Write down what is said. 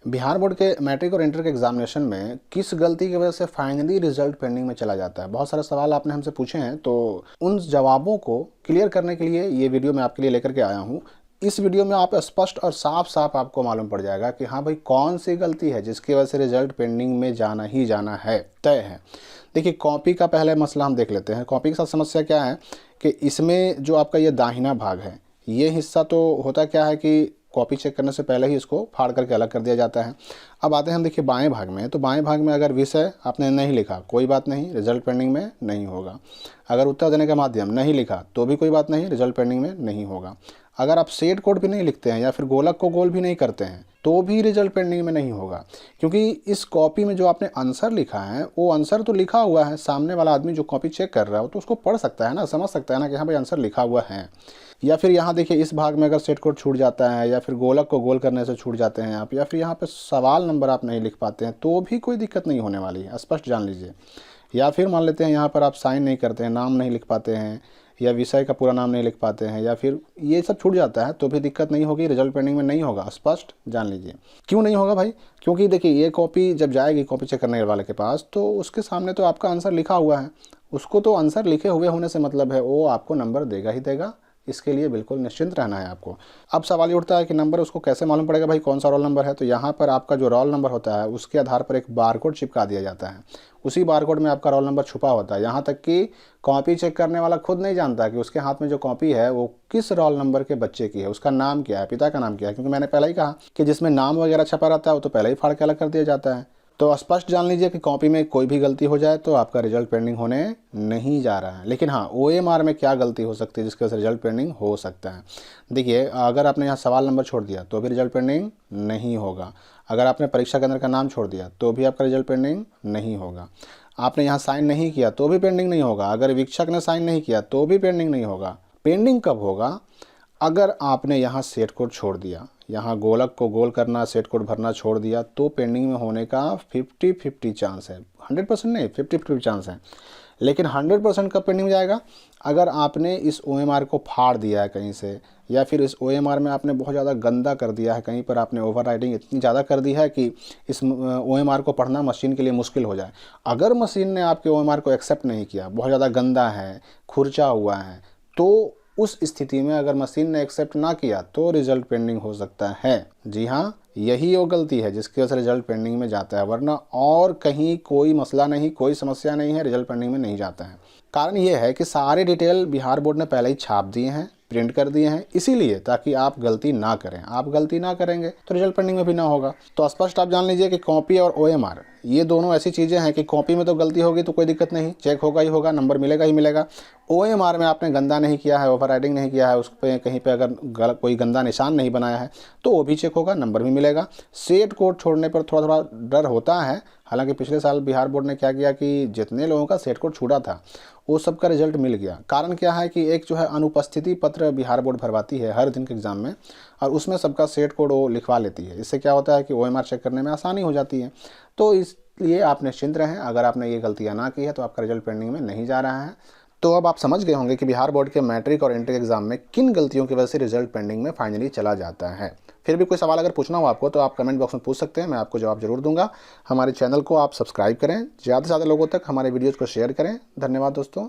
Bihar board के matric और inter के एग्जामिनेशन में किस गलती की वजह से फाइनली रिजल्ट पेंडिंग में चला जाता है। बहुत सारे सवाल आपने हमसे पूछे हैं, तो उन जवाबों को क्लियर करने के लिए ये वीडियो मैं आपके लिए लेकर के आया हूँ। इस वीडियो में आप स्पष्ट और साफ साफ आपको मालूम पड़ जाएगा कि हाँ भाई, कौन सी गलती है जिसकी वजह से रिजल्ट पेंडिंग में जाना ही जाना है, तय है। देखिए, कॉपी का पहले मसला हम देख लेते हैं। कॉपी के साथ समस्या क्या है कि इसमें जो आपका ये दाहिना भाग है, ये हिस्सा तो होता क्या है कि कॉपी चेक करने से पहले ही इसको फाड़ करके अलग कर दिया जाता है। अब आते हैं हम देखिए बाएं भाग में। तो बाएं भाग में अगर विषय आपने नहीं लिखा, कोई बात नहीं, रिजल्ट पेंडिंग में नहीं होगा। अगर उत्तर देने का माध्यम नहीं लिखा तो भी कोई बात नहीं, रिजल्ट पेंडिंग में नहीं होगा। अगर आप सेट कोड भी नहीं लिखते हैं या फिर गोलक को गोल भी नहीं करते हैं तो भी रिजल्ट पेंडिंग में नहीं होगा, क्योंकि इस कॉपी में जो आपने आंसर लिखा है वो आंसर तो लिखा हुआ है। सामने वाला आदमी जो कॉपी चेक कर रहा हो तो उसको पढ़ सकता है ना, समझ सकता है ना कि हाँ भाई आंसर लिखा हुआ है। या फिर यहाँ देखिए, इस भाग में अगर सेट कोड छूट जाता है या फिर गोलक को गोल करने से छूट जाते हैं आप, या फिर यहाँ पे सवाल नंबर आप नहीं लिख पाते हैं तो भी कोई दिक्कत नहीं होने वाली है, स्पष्ट जान लीजिए। या फिर मान लेते हैं यहाँ पर आप साइन नहीं करते हैं, नाम नहीं लिख पाते हैं, या विषय का पूरा नाम नहीं लिख पाते हैं, या फिर ये सब छूट जाता है तो भी दिक्कत नहीं होगी, रिजल्ट पेंडिंग में नहीं होगा, स्पष्ट जान लीजिए। क्यों नहीं होगा भाई? क्योंकि देखिए, ये कॉपी जब जाएगी कॉपी चेक करने वाले के पास तो उसके सामने तो आपका आंसर लिखा हुआ है, उसको तो आंसर लिखे हुए होने से मतलब है, वो आपको नंबर देगा ही देगा। इसके लिए बिल्कुल निश्चिंत रहना है आपको। अब सवाल ये उठता है कि नंबर उसको कैसे मालूम पड़ेगा भाई कौन सा रोल नंबर है। तो यहाँ पर आपका जो रोल नंबर होता है उसके आधार पर एक बारकोड चिपका दिया जाता है। उसी बारकोड में आपका रोल नंबर छुपा होता है। यहाँ तक कि कॉपी चेक करने वाला खुद नहीं जानता कि उसके हाथ में जो कॉपी है वो किस रोल नंबर के बच्चे की है, उसका नाम क्या है, पिता का नाम क्या है। क्योंकि मैंने पहले ही कहा कि जिसमें नाम वगैरह छपा रहता है वो तो पहले ही फाड़ के अलग कर दिया जाता है। तो स्पष्ट जान लीजिए कि कॉपी में कोई भी गलती हो जाए तो आपका रिजल्ट पेंडिंग होने नहीं जा रहा है। लेकिन हाँ, OMR में क्या गलती हो सकती है जिसकी वजह से रिजल्ट पेंडिंग हो सकता है। देखिए, अगर आपने यहाँ सवाल नंबर छोड़ दिया तो भी रिजल्ट पेंडिंग नहीं होगा। अगर आपने परीक्षा केंद्र का नाम छोड़ दिया तो भी आपका रिजल्ट पेंडिंग नहीं होगा। आपने यहाँ साइन नहीं किया तो भी पेंडिंग नहीं होगा। अगर वीक्षक ने साइन नहीं किया तो भी पेंडिंग नहीं होगा। पेंडिंग कब होगा? अगर आपने यहाँ सेट कोड छोड़ दिया, यहाँ गोलक को गोल करना, सेट कोड भरना छोड़ दिया तो पेंडिंग में होने का 50-50 चांस है। 100% नहीं, 50-50 चांस है। लेकिन 100% कब पेंडिंग में जाएगा? अगर आपने इस OMR को फाड़ दिया है कहीं से, या फिर इस OMR में आपने बहुत ज़्यादा गंदा कर दिया है, कहीं पर आपने ओवरराइटिंग इतनी ज़्यादा कर दी है कि इस OMR को पढ़ना मशीन के लिए मुश्किल हो जाए। अगर मशीन ने आपके OMR को एक्सेप्ट नहीं किया, बहुत ज़्यादा गंदा है, खुरचा हुआ है, तो उस स्थिति में अगर मशीन ने एक्सेप्ट ना किया तो रिजल्ट पेंडिंग हो सकता है। जी हाँ, यही वो गलती है जिसकी वजह से रिजल्ट पेंडिंग में जाता है, वरना और कहीं कोई मसला नहीं, कोई समस्या नहीं है, रिजल्ट पेंडिंग में नहीं जाता है। कारण ये है कि सारे डिटेल बिहार बोर्ड ने पहले ही छाप दिए हैं, प्रिंट कर दिए हैं, इसीलिए ताकि आप गलती ना करें। आप गलती ना करेंगे तो रिजल्ट पेंडिंग में भी ना होगा। तो स्पष्ट आप जान लीजिए कि कॉपी और OMR ये दोनों ऐसी चीज़ें हैं कि कॉपी में तो गलती होगी तो कोई दिक्कत नहीं, चेक होगा ही होगा, नंबर मिलेगा ही मिलेगा। OMR में आपने गंदा नहीं किया है, ओवरराइटिंग नहीं किया है, उस पर कहीं पे अगर कोई गंदा निशान नहीं बनाया है तो वो भी चेक होगा, नंबर भी मिलेगा। सेट कोड छोड़ने पर थोड़ा थोड़ा डर होता है। हालांकि पिछले साल बिहार बोर्ड ने क्या किया कि जितने लोगों का सेट कोड छूटा था वो सबका रिजल्ट मिल गया। कारण क्या है कि एक जो है अनुपस्थिति पत्र बिहार बोर्ड भरवाती है हर दिन के एग्ज़ाम में, और उसमें सबका सेट कोड वो लिखवा लेती है। इससे क्या होता है कि OMR चेक करने में आसानी हो जाती है। तो इसलिए आप निश्चिंत रहें, अगर आपने ये गलतियाँ ना की है तो आपका रिजल्ट पेंडिंग में नहीं जा रहा है। तो अब आप समझ गए होंगे कि बिहार बोर्ड के मैट्रिक और इंटर एग्जाम में किन गलतियों की वजह से रिजल्ट पेंडिंग में फाइनली चला जाता है। फिर भी कोई सवाल अगर पूछना हो आपको तो आप कमेंट बॉक्स में पूछ सकते हैं, मैं आपको जवाब जरूर दूंगा। हमारे चैनल को आप सब्सक्राइब करें, ज़्यादा से ज़्यादा लोगों तक हमारे वीडियोज़ को शेयर करें। धन्यवाद दोस्तों।